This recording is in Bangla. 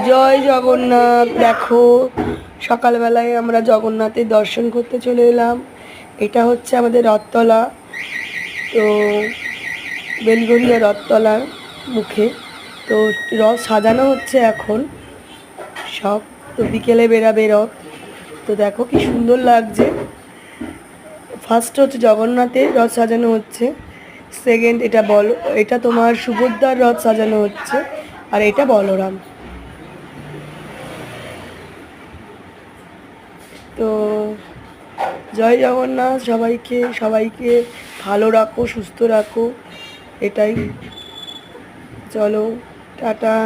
জয় জগন্নাথ। দেখো সকালবেলায় আমরা জগন্নাথের দর্শন করতে চলে এলাম। এটা হচ্ছে আমাদের রথতলা। তো বেলগড়িয়া রথতলার মুখে তো রথ সাজানো হচ্ছে এখন সব। তো বিকেলে বেরাবে রথ। তো দেখো কি সুন্দর লাগছে। ফার্স্ট হচ্ছে জগন্নাথের রথ সাজানো হচ্ছে, সেকেন্ড এটা তোমার সুভদ্রার রথ সাজানো হচ্ছে, আর এটা বলরাম। তো জয় জগন্নাথ। সবাইকে সবাইকে ভালো রাখো, সুস্থ রাখো, এটাই। চলো টাটা।